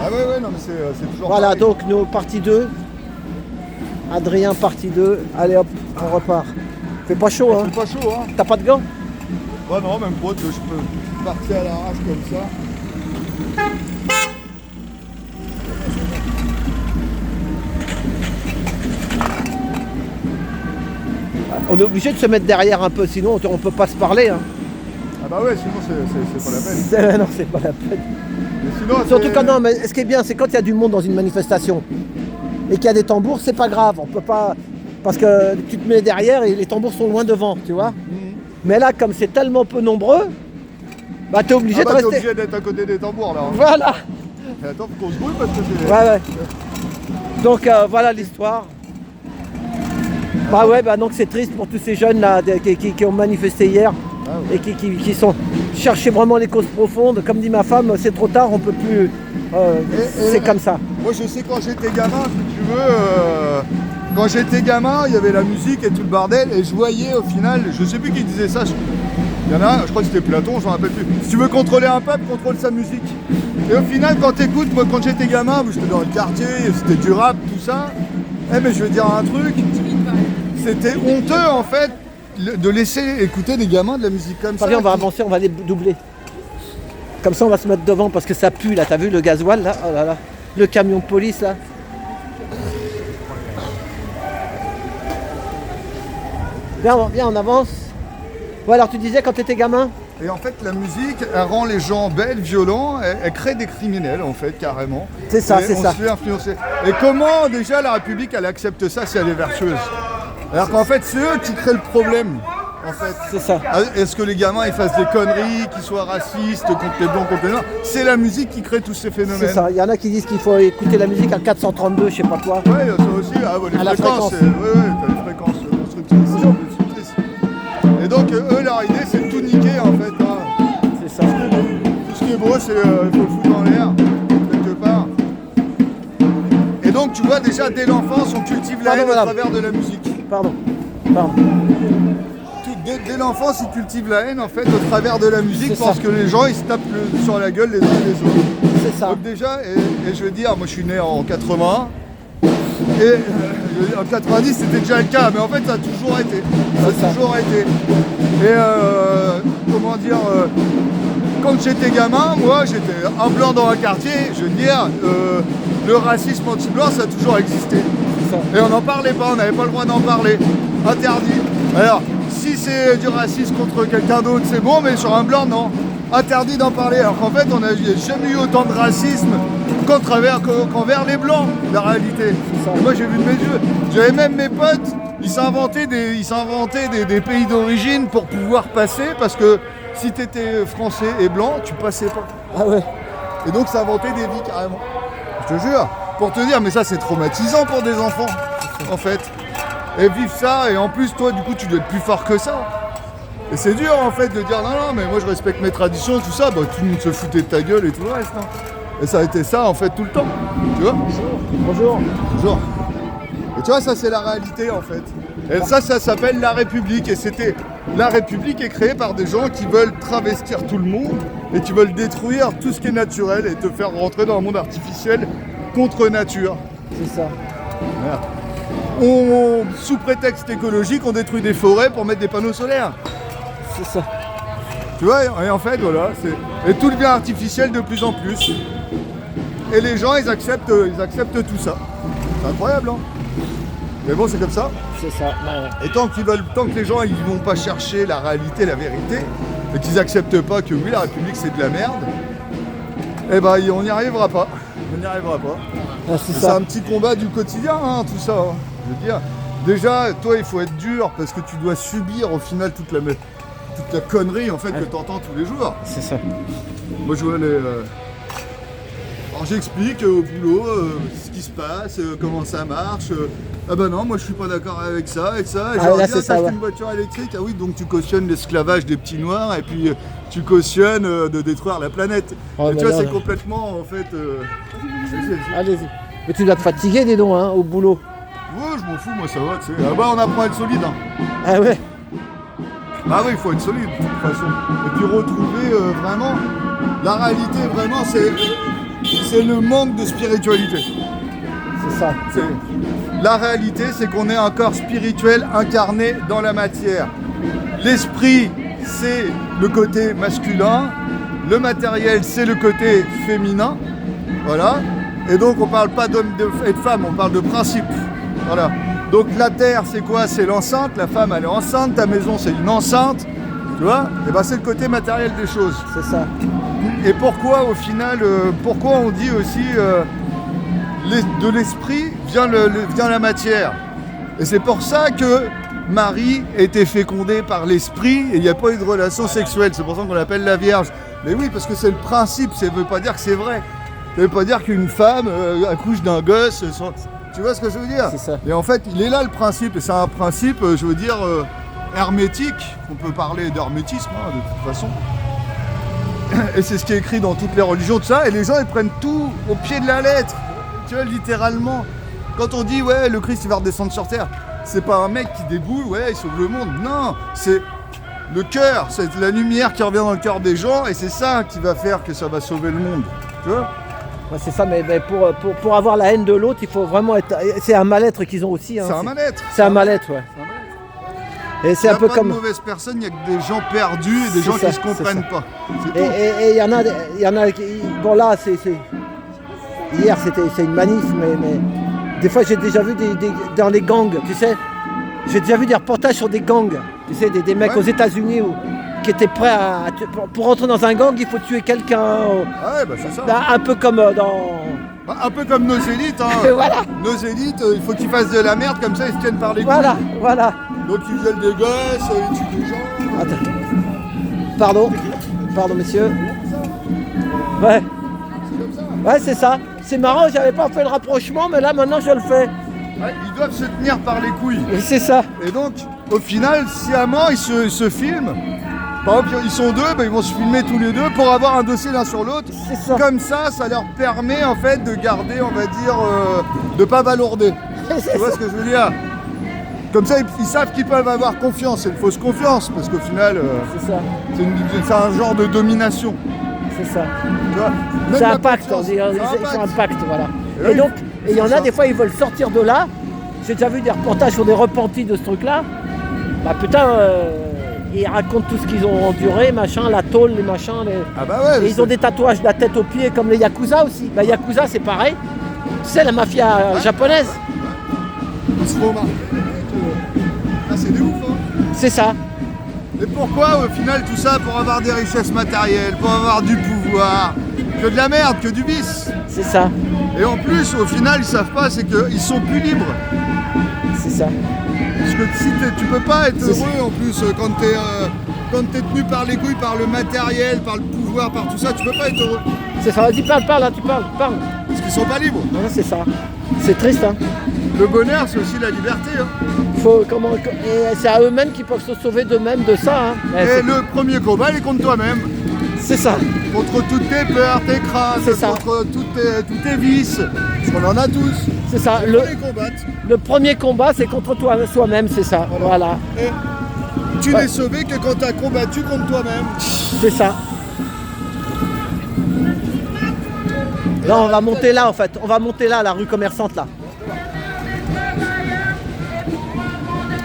Ah ouais, non, mais c'est toujours Voilà, pareil. donc nous, partie 2. Adrien, partie 2. Allez hop, on repart. Fait pas chaud, hein? C'est pas chaud, hein. T'as pas de gants? Bah non, même pas, je peux partir à l'arrache comme ça. On est obligé de se mettre derrière un peu, sinon on peut pas se parler. Hein. Ah bah ouais, sinon c'est pas la peine. Non, c'est pas la peine. Mais sinon, Surtout quand non, mais ce qui est bien, c'est quand il y a du monde dans une manifestation et qu'il y a des tambours, c'est pas grave. On peut pas. Parce que tu te mets derrière et les tambours sont loin devant, tu vois. Mais là, comme c'est tellement peu nombreux, bah t'es obligé de t'es rester. obligé d'être à côté des tambours là. Hein. Voilà. Et attends, faut qu'on se brouille parce que c'est. Ouais. Donc voilà l'histoire. Bah ouais, bah donc c'est triste pour tous ces jeunes là qui ont manifesté hier et qui sont chercher vraiment les causes profondes. Comme dit ma femme, c'est trop tard, on peut plus. C'est comme ça. Moi je sais quand j'étais gamin, si tu veux, quand j'étais gamin, il y avait la musique et tout le bordel et je voyais au final, je sais plus qui disait ça. Il y en a un, je crois que c'était Platon, je m'en rappelle plus. Si tu veux contrôler un peuple, contrôle sa musique. Et au final, quand t'écoutes, moi quand j'étais gamin, j'étais dans le quartier, c'était du rap, tout ça. Eh mais je vais dire un truc, c'était honteux en fait de laisser écouter des gamins de la musique comme ça. Allez, on va avancer, on va les doubler. Comme ça, on va se mettre devant parce que ça pue là. T'as vu le gasoil là? Oh là là. Le camion de police là. Viens, on avance. Ouais, alors tu disais quand t'étais gamin? Et en fait, la musique, elle rend les gens belles, violents, elle crée des criminels, en fait, carrément. C'est ça, c'est ça. On se fait influencer. Et comment, déjà, la République, elle accepte ça si elle est vertueuse? Alors qu'en fait, c'est eux qui créent le problème, en fait. C'est ça. Est-ce que les gamins, ils fassent des conneries, qu'ils soient racistes contre les blancs, contre les noirs? C'est la musique qui crée tous ces phénomènes. C'est ça. Il y en a qui disent qu'il faut écouter la musique à 432, je sais pas quoi. Ouais, ça aussi. Ah, bah, les À la fréquences. fréquence. T'as les fréquences constructrices. Et donc, eux, leur idée, c'est de tout niquer, en fait. Hein. C'est ça. Tout ce qui est beau, c'est faut le foutre dans l'air, quelque part. Et donc, tu vois, déjà, dès l'enfance, on cultive la haine à travers de la musique. Pardon. Dès l'enfance, ils cultivent la haine, en fait, au travers de la musique, parce que les gens, ils se tapent sur la gueule les uns les autres. C'est ça. Donc déjà, et je veux dire, moi, je suis né en 80. Et en 90 c'était déjà le cas, mais en fait ça a toujours été. Ça a toujours été. Et comment dire, quand j'étais gamin, moi j'étais un blanc dans un quartier, je veux dire, le racisme anti-blanc ça a toujours existé. Et on n'en parlait pas, on n'avait pas le droit d'en parler. Interdit. Alors, si c'est du racisme contre quelqu'un d'autre, c'est bon, mais sur un blanc, non. Interdit d'en parler. Alors qu'en fait, on n'a jamais eu autant de racisme qu'envers les blancs, la réalité. Moi j'ai vu de mes yeux. J'avais même mes potes, ils s'inventaient des pays d'origine pour pouvoir passer, parce que si t'étais français et blanc, tu passais pas. Ah ouais. Et donc ça inventait des vies carrément. Je te jure. Pour te dire, mais ça c'est traumatisant pour des enfants, en fait. Et vivre ça, et en plus toi du coup tu dois être plus fort que ça. Et c'est dur en fait de dire non mais moi je respecte mes traditions, tout ça, bah tout le monde se foutait de ta gueule et tout le reste. Hein. Et ça a été ça en fait tout le temps, tu vois. Bonjour. Bonjour. Et tu vois, ça c'est la réalité en fait. Et ça s'appelle la République. Et la République est créée par des gens qui veulent travestir tout le monde et qui veulent détruire tout ce qui est naturel et te faire rentrer dans un monde artificiel contre nature. C'est ça. Voilà. Sous prétexte écologique, on détruit des forêts pour mettre des panneaux solaires. C'est ça. Tu vois, et en fait, voilà, et tout devient artificiel de plus en plus. Et les gens, ils acceptent tout ça. C'est incroyable, hein. Mais bon, c'est comme ça. C'est ça. Ouais. Et tant que les gens, ils vont pas chercher la réalité, la vérité, et qu'ils acceptent pas que oui, la République, c'est de la merde, eh ben, on n'y arrivera pas. On n'y arrivera pas. Ah, c'est un petit combat du quotidien, hein, tout ça. Hein. Je veux dire, déjà, toi, il faut être dur, parce que tu dois subir, au final, toute la connerie, en fait, que tu entends tous les jours. C'est ça. Moi, je vois les... Alors j'explique au boulot ce qui se passe, comment ça marche. Ah bah non, moi je suis pas d'accord avec ça et ça. Et là, c'est ça, ouais. une voiture électrique. Ah oui, donc tu cautionnes l'esclavage des petits noirs et puis tu cautionnes de détruire la planète. Oh, et tu vois, c'est complètement en fait. Allez-y. Mais tu dois te fatiguer, dis donc, hein, au boulot. Ouais, je m'en fous, moi ça va, tu sais. Ah bah on apprend à être solide. Hein. Ah ouais. Bah oui, il faut être solide de toute façon. Et puis retrouver vraiment la réalité, vraiment, c'est. c'est le manque de spiritualité. C'est ça. La réalité, c'est qu'on est un corps spirituel incarné dans la matière. L'esprit, c'est le côté masculin. Le matériel, c'est le côté féminin. Voilà. Et donc, on ne parle pas d'homme et de femme, on parle de principe. Voilà. Donc, la terre, c'est quoi? C'est l'enceinte. La femme, elle est enceinte. Ta maison, c'est une enceinte. Tu vois? Et ben, c'est le côté matériel des choses. C'est ça. Et pourquoi, au final, pourquoi on dit aussi de l'esprit vient la matière? Et c'est pour ça que Marie était fécondée par l'esprit et il n'y a pas eu de relation sexuelle. C'est pour ça qu'on l'appelle la Vierge. Mais oui, parce que c'est le principe, ça ne veut pas dire que c'est vrai. Ça ne veut pas dire qu'une femme accouche d'un gosse. Tu vois ce que je veux dire? C'est ça. Et en fait, il est là le principe. Et c'est un principe, je veux dire, hermétique. On peut parler d'hermétisme, hein, de toute façon. Et c'est ce qui est écrit dans toutes les religions, tout ça. Et les gens, ils prennent tout au pied de la lettre. Tu vois, littéralement. Quand on dit, ouais, le Christ, il va redescendre sur terre, c'est pas un mec qui déboule, ouais, il sauve le monde. Non, c'est le cœur, c'est la lumière qui revient dans le cœur des gens, et c'est ça qui va faire que ça va sauver le monde. Tu vois? Ouais, c'est ça, mais pour avoir la haine de l'autre, il faut vraiment être. C'est un mal-être qu'ils ont aussi. Hein, c'est un mal-être. C'est un mal-être, ouais. Et c'est un peu comme. Il n'y a pas de mauvaises personnes, il n'y a que des gens perdus et des gens qui ne se comprennent pas. Et il y en a qui. Bon, là, hier, c'est une manif, mais des fois, j'ai déjà vu dans les gangs, tu sais. J'ai déjà vu des reportages sur des gangs, tu sais, des mecs aux États-Unis qui étaient prêts à. Pour rentrer dans un gang, il faut tuer quelqu'un. Ouais, bah c'est ça. Un peu comme dans. Un peu comme nos élites, hein. Voilà. Nos élites, il faut qu'ils fassent de la merde, comme ça ils se tiennent par les couilles. Voilà. Donc ils violent des gosses, ils tuent des gens. Attends. Pardon, messieurs. Ouais. C'est comme ça. Ouais, c'est ça. C'est marrant, j'avais pas fait le rapprochement, mais là maintenant je le fais. Ouais, ils doivent se tenir par les couilles. Et c'est ça. Et donc, au final, sciemment, ils se filment. Par exemple, ils sont deux, ils vont se filmer tous les deux pour avoir un dossier l'un sur l'autre. C'est ça. Comme ça leur permet en fait de garder, on va dire, de pas balourder. Tu vois ce que je veux dire? Comme ça, ils savent qu'ils peuvent avoir confiance. C'est une fausse confiance, parce qu'au final, c'est ça. C'est un genre de domination. C'est ça. Tu vois? C'est un pacte, on dit. Ils font un pacte, voilà. Et donc, il y en a des fois, ils veulent sortir de là. J'ai déjà vu des reportages sur des repentis de ce truc-là. Bah putain, ils racontent tout ce qu'ils ont enduré, machin, la tôle, les machins. Ah bah ouais. Et ils ont des tatouages de la tête aux pieds, comme les Yakuza aussi. Bah Yakuza, c'est pareil. C'est la mafia japonaise. Ils se font remarquer. Ah, c'est de ouf, hein. C'est ça. Mais pourquoi au final tout ça? Pour avoir des richesses matérielles, pour avoir du pouvoir, que de la merde, que du vice. C'est ça. Et en plus, au final, ils savent pas, c'est qu'ils sont plus libres. C'est ça. Parce que si tu peux pas être heureux en plus quand t'es tenu par les couilles, par le matériel, par le pouvoir, par tout ça, tu peux pas être heureux. C'est ça. Vas-y, parle, là, tu parles. Parce qu'ils sont pas libres. Non, c'est ça. C'est triste, hein. Le bonheur, c'est aussi la liberté. Hein. Et c'est à eux-mêmes qu'ils peuvent se sauver d'eux-mêmes de ça. Hein. Et le premier combat, il est contre toi-même. C'est ça. Contre toutes tes peurs, tes craintes, contre tous tes vices. Parce qu'on en a tous. C'est ça. Le premier combat, c'est contre soi-même, c'est ça. Voilà. Et tu n'es sauvé que quand tu as combattu contre toi-même. C'est ça. Là, on va monter là, en fait. On va monter là, la rue commerçante, là.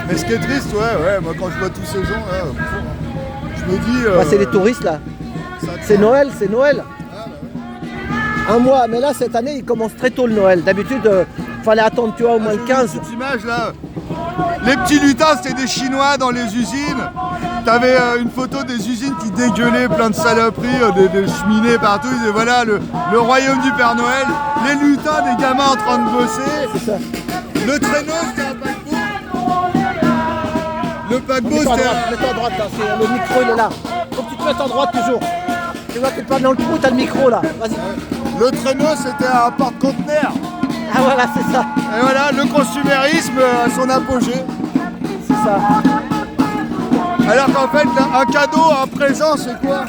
Mais ce qui est triste, ouais, moi quand je vois tous ces gens là, je me dis. C'est les touristes là. C'est Noël. Ah, bah ouais. Un mois, mais là cette année il commence très tôt le Noël. D'habitude, fallait attendre, tu vois, au moins le 15. Cette image là, les petits lutins c'était des Chinois dans les usines. T'avais une photo des usines qui dégueulaient plein de saloperies, des cheminées partout. Ils disaient voilà le royaume du Père Noël. Les lutins, des gamins en train de bosser. C'est ça. Le traîneau c'était un paquebot. Le paquebot c'était Mets-toi à droite là, le micro il est là. Faut que tu te mettes en droite toujours. Tu vois, t'es pas dans le trou, t'as le micro là. Vas-y. Le traîneau c'était un porte-conteneur. Ah voilà, c'est ça. Et voilà, le consumérisme à son apogée. C'est ça. Alors qu'en fait, un cadeau, un présent, c'est quoi?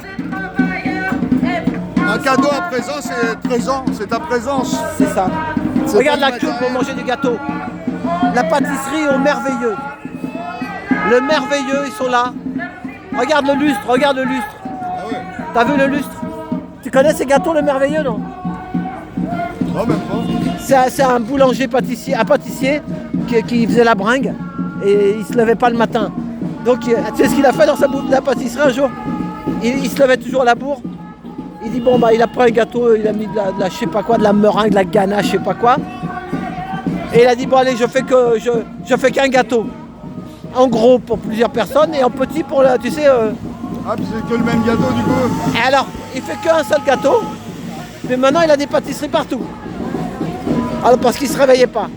Un cadeau, un présent, c'est présent, c'est ta présence. C'est ça. Regarde la queue pour manger du gâteau. La pâtisserie au merveilleux. Le merveilleux, ils sont là. Regarde le lustre. Ah ouais. T'as vu le lustre? Tu connais ces gâteaux, le merveilleux, non? Non, même pas. C'est un boulanger pâtissier, un pâtissier qui faisait la bringue et il se levait pas le matin. Donc tu sais ce qu'il a fait dans la pâtisserie un jour? Il se levait toujours à la bourre. Il dit bon bah il a pris un gâteau, il a mis de la je sais pas quoi, de la meringue, de la ganache, je sais pas quoi. Et il a dit bon allez je fais qu'un gâteau. En gros pour plusieurs personnes et en petit pour la, tu sais. Ah puis c'est que le même gâteau du coup. Et alors il fait qu'un seul gâteau, mais maintenant il a des pâtisseries partout. Alors parce qu'il se réveillait pas.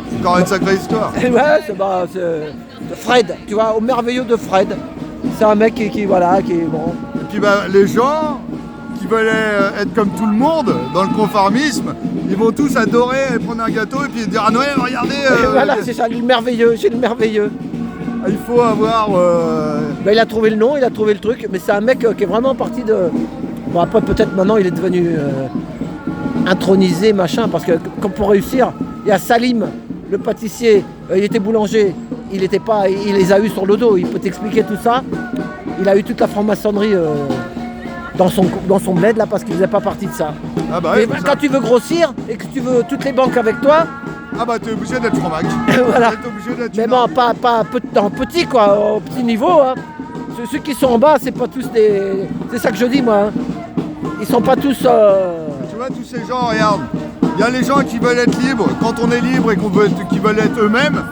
C'est encore une sacrée histoire. Et ouais c'est Fred, tu vois, au merveilleux de Fred. C'est un mec qui voilà, qui est bon. Et puis bah, les gens qui veulent être comme tout le monde dans le conformisme, ils vont tous adorer prendre un gâteau et puis dire ah Noël regardez. Voilà, c'est ça, le merveilleux, c'est le merveilleux. Il faut avoir. Ben, il a trouvé le nom, il a trouvé le truc, mais c'est un mec qui est vraiment parti de. Bon après peut-être maintenant il est devenu intronisé machin, parce que comme pour réussir, il y a Salim, le pâtissier, il était boulanger, il les a eu sur le dos, il peut t'expliquer tout ça. Il a eu toute la franc-maçonnerie dans son bled là parce qu'il faisait pas partie de ça. Ah bah oui, et quand tu veux grossir et que tu veux toutes les banques avec toi. Ah bah t'es obligé d'être franc-mac. Voilà. T'es obligé d'être mais bon, pas en petit quoi, au petit niveau. Hein. Ceux qui sont en bas, c'est pas tous des. C'est ça que je dis moi. Hein. Ils sont pas tous. Tu vois tous ces gens, regarde. Il y a les gens qui veulent être libres quand on est libre et qui veulent être eux-mêmes.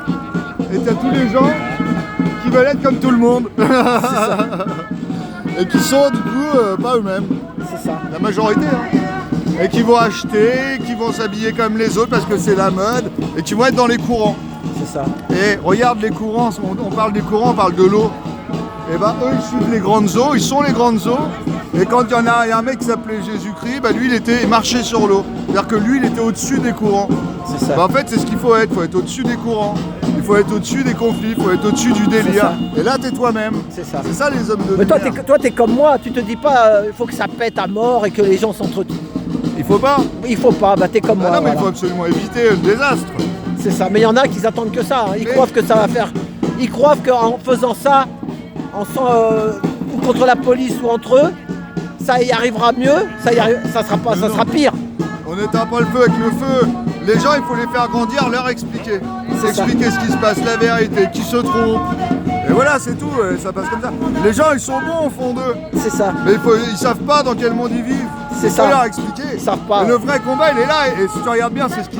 Et t'as tous les gens qui veulent être comme tout le monde. Et qui sont du coup pas eux-mêmes. C'est ça. La majorité. Hein. Et qui vont acheter, qui vont s'habiller comme les autres parce que c'est la mode. Et qui vont être dans les courants. C'est ça. Et regarde les courants, on parle des courants, on parle de l'eau. Et ben eux ils suivent les grandes eaux, ils sont les grandes eaux. Et quand il y a un mec qui s'appelait Jésus-Christ, bah lui il marchait sur l'eau. C'est-à-dire que lui il était au-dessus des courants. C'est ça. Bah en fait c'est ce qu'il faut être au-dessus des courants. Il faut être au-dessus des conflits, il faut être au-dessus du délire. Et là t'es toi-même. C'est ça. C'est ça les hommes de Mais lumière. toi t'es comme moi, tu te dis pas il faut que ça pète à mort et que les gens s'entretuent. Il faut pas. Il faut pas, bah t'es comme moi. Non mais voilà. il faut absolument éviter le désastre. C'est ça, mais il y en a qui attendent que ça, hein. Ils croient que ça va faire. Ils croient qu'en faisant ça, ou contre la police ou entre eux, ça y arrivera mieux, ça sera pire. On n'éteint pas le feu avec le feu. Les gens, il faut les faire grandir, leur expliquer. Expliquer ce qui se passe, la vérité, qui se trompe. Et voilà, c'est tout, ça passe comme ça. Les gens, ils sont bons au fond d'eux. C'est ça. Mais ils savent pas dans quel monde ils vivent. C'est ça. Il faut leur expliquer. Ils savent pas. Et le vrai combat, il est là. Et si tu regardes bien, c'est ce qui...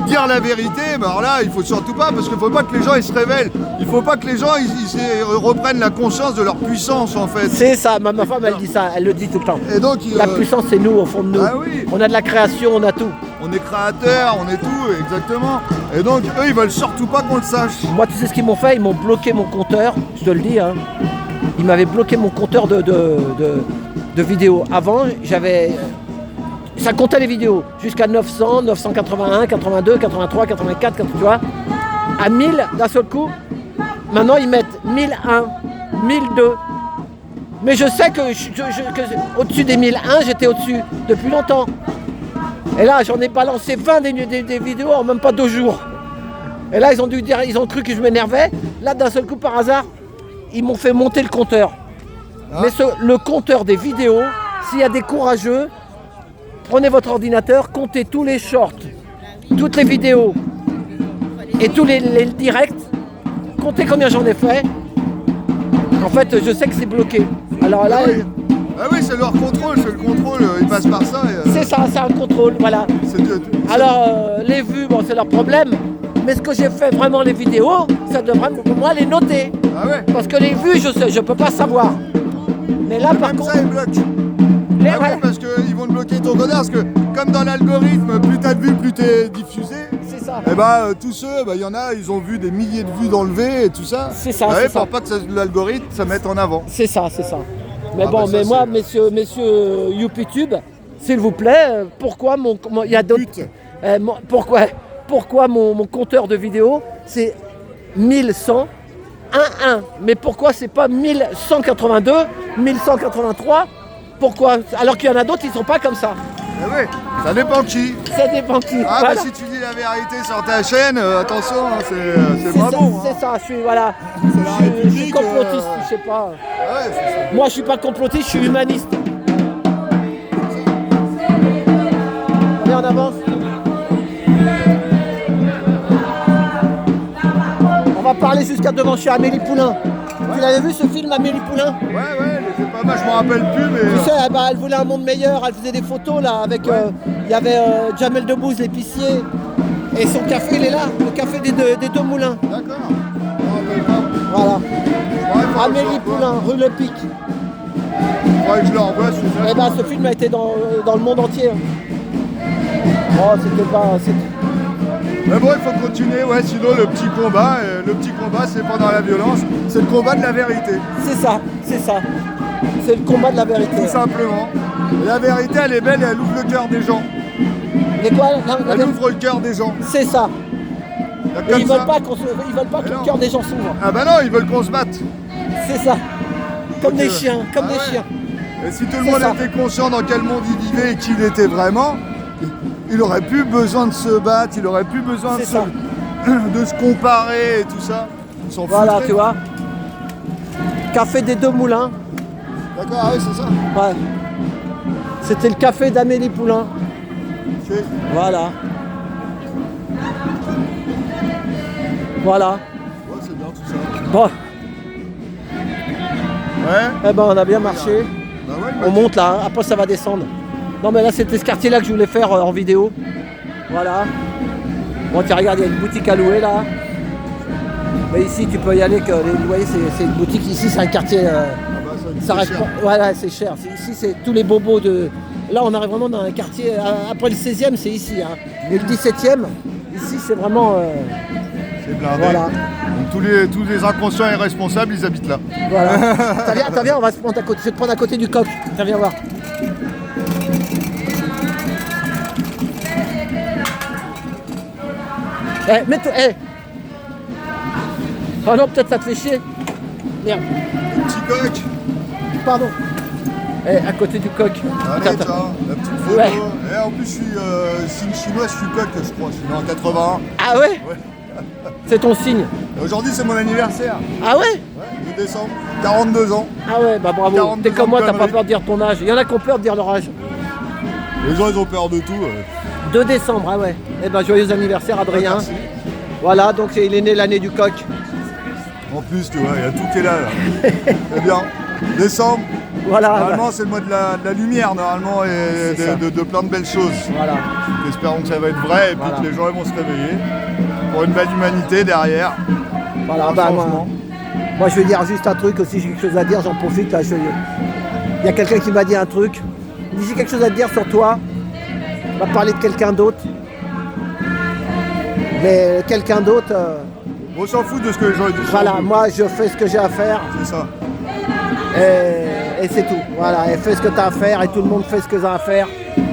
Dire la vérité, ben alors là, il faut surtout pas, parce qu'il faut pas que les gens ils se révèlent. Il faut pas que les gens ils reprennent la conscience de leur puissance en fait. C'est ça, ma femme elle dit ça, elle le dit tout le temps. Et donc, la puissance c'est nous au fond de nous. Ah oui. On a de la création, on a tout. On est créateurs, on est tout, exactement. Et donc eux ils veulent surtout pas qu'on le sache. Moi tu sais ce qu'ils m'ont fait, ils m'ont bloqué mon compteur, je te le dis. Hein. Ils m'avaient bloqué mon compteur de vidéos. Avant j'avais... Ça comptait les vidéos, jusqu'à 900, 981, 82, 83, 84, tu vois. À 1000 d'un seul coup, maintenant ils mettent 1001, 1002. Mais je sais que, au-dessus des 1001, j'étais au-dessus depuis longtemps. Et là, j'en ai balancé 20 des vidéos en même pas 2 jours. Et là, ils ont cru que je m'énervais. Là, d'un seul coup, par hasard, ils m'ont fait monter le compteur. Ah. Mais le compteur des vidéos, s'il y a des courageux, prenez votre ordinateur, comptez tous les shorts, toutes les vidéos et tous les directs. Comptez combien j'en ai fait. En fait, je sais que c'est bloqué. Alors là... Ah oui, c'est leur contrôle, c'est le contrôle, ils passent par ça. C'est ça, c'est un contrôle, voilà. Alors, les vues, bon, c'est leur problème. Mais ce que j'ai fait vraiment, les vidéos, ça devrait pour moi les noter. Ah ouais. Parce que les vues, je peux pas savoir. Mais là, par contre... ça, ils bloquent. Ah oui, parce qu'ils vont te bloquer ton codeur, parce que comme dans l'algorithme, plus t'as de vues, plus t'es diffusé. C'est ça. Et bah tous ceux, il y en a, ils ont vu des milliers de vues d'enlevées et tout ça. C'est ça. Ah c'est pour pas que l'algorithme ça mette en avant. C'est ça. Mais bon, mais moi, messieurs YouPitube, s'il vous plaît, pourquoi il y a d'autres. Pourquoi mon compteur de vidéos c'est 1100 11. Mais pourquoi c'est pas 1182, 1183? Pourquoi? Alors qu'il y en a d'autres, ils sont pas comme ça. Eh oui, ça dépend qui. Ça dépend qui. Ah voilà. bah si tu dis la vérité sur ta chaîne, attention, hein, c'est pas ça, bon. C'est ça, je suis voilà. Je suis complotiste, je sais pas. Ah ouais, c'est ça. Moi je suis pas complotiste, je suis humaniste. Allez, en avance. On va parler jusqu'à devant chez Amélie Poulain. Tu l'avais vu ce film, Amélie Poulain? Ouais, elle était pas mal, je m'en rappelle plus, mais. Tu sais, elle voulait un monde meilleur, elle faisait des photos là avec. Il y avait Jamel Debbouze, l'épicier. Et son café, il est là, le café des deux moulins. D'accord. Je m'en rappelle pas. Voilà. Ouais, Amélie Poulain, rue Le Pic. Faudrait que je le revoie, celui-là. Eh ben, ce film a été dans le monde entier. Oh, c'était pas. Mais bon, il faut continuer, ouais, sinon le petit combat, c'est pas dans la violence, c'est le combat de la vérité, C'est ça, c'est ça. C'est le combat de la vérité. tout simplement. Et la vérité, elle est belle et elle ouvre le cœur des gens. Mais quoi Elle ouvre le cœur des gens. C'est ça. Y a Et comme ils ça. veulent pas que non. le cœur des gens s'ouvre. Ah bah non, ils veulent qu'on se batte. C'est ça. Comme Donc, des chiens, comme ah des ouais. chiens. Et si tout le C'est monde ça. était conscient dans quel monde il vivait et qui il était vraiment, il aurait plus besoin de se battre, il aurait plus besoin C'est ça. de se comparer et tout ça. Ils s'en Voilà, fouteraient. tu vois. Café des deux moulins. D'accord, ah ouais, c'est ça. Ouais. C'était le café d'Amélie Poulain. C'est- Voilà. Voilà. Ouais, c'est bien tout ça. Bon, Ouais. eh ben on a bien marché. Bah ouais, il m'a On dit. monte là, après ça va descendre. Non mais là c'était ce quartier là que je voulais faire en vidéo. Voilà. Bon tiens regarde, il y a une boutique à louer là. Mais ici tu peux y aller que les loyers c'est une boutique, ici c'est un quartier. Ah bah, Ça c'est reste cher. pas. Voilà, c'est cher. Ici c'est tous les bobos de. Là on arrive vraiment dans un quartier. Après le 16e c'est ici. Hein. Et le 17e, ici c'est vraiment. C'est blindé. Voilà. Donc tous les inconscients et responsables, ils habitent là. Voilà. T'as viens, on va se prendre à côté. Je vais te prendre à côté du coq. Viens voir. Mets-toi. Oh non, peut-être ça te fait chier. Merde, Petit coq. pardon. À côté du coq. Allez, Attends, tiens, la petite photo. Ouais. Et en plus, je suis signe chinois, je suis coq, je crois. Je suis né en 81. Ah ouais, Ouais. c'est ton signe. Et aujourd'hui, c'est mon anniversaire. Ah ouais. Ouais, 2 décembre. 42 ans. Ah ouais, bah bravo. 42 T'es comme ans moi, de t'as pas conneries. peur de dire ton âge. Il y en a qui ont peur de dire leur âge. Les gens, ils ont peur de tout. 2 décembre, ah ouais. Eh ben joyeux anniversaire Adrien. Merci. Voilà, donc il est né l'année du coq. En plus, tu vois, il y a tout qui est là. C'est bien. Décembre, Voilà. normalement, c'est le mois de la lumière, normalement, et C'est ça. de plein de belles choses. Voilà. Espérons que ça va être vrai et puis Voilà. que les gens ils vont se réveiller pour une belle humanité derrière. Voilà, Un bah, changement. moi je vais dire juste un truc aussi, j'ai quelque chose à dire, j'en profite là. Il y a quelqu'un qui m'a dit un truc. Il dit j'ai quelque chose à te dire sur toi. On va parler de quelqu'un d'autre. Mais quelqu'un d'autre, On s'en fout de ce que les gens ils disent. voilà, moi je fais ce que j'ai à faire C'est ça. et c'est tout. Voilà, et fais ce que tu as à faire et tout le monde fait ce que tu as à faire.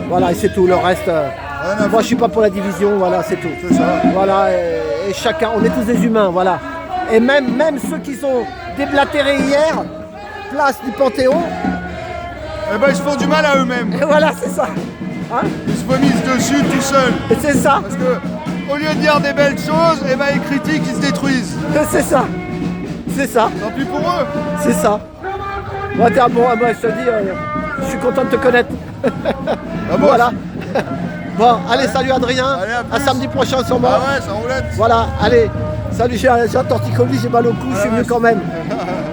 Voilà, et c'est tout. Le reste, Rien à moi foutre. je suis pas pour la division, voilà, c'est tout. C'est ça. Voilà, et chacun, on est tous des humains, voilà. Et même ceux qui sont déblatérés hier, place du Panthéon, Eh ben ils se font du mal à eux-mêmes. et voilà, c'est ça. Hein, Ils se vomissent dessus tout seuls. et c'est ça, Parce que au lieu de dire des belles choses, eh ben ils critiquent, ils se détruisent. c'est ça. C'est ça, Tant pis pour eux. c'est ça. Moi, t'es un bon, moi je te dis, je suis content de te connaître. Ah bon, Voilà. Bon, allez, salut Adrien. Allez, à À plus. samedi prochain sur moi. Ah ouais, ça roulette. Voilà, allez. Salut, j'ai un torticolis, j'ai mal au cou, je suis venu quand même.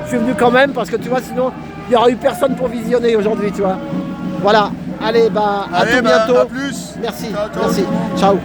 Je suis venu quand même parce que tu vois, sinon, il n'y aura eu personne pour visionner aujourd'hui, tu vois. Voilà, allez, bah, à Allez, tout bah, bientôt. à plus. Merci, Ciao, ciao. merci. Ciao.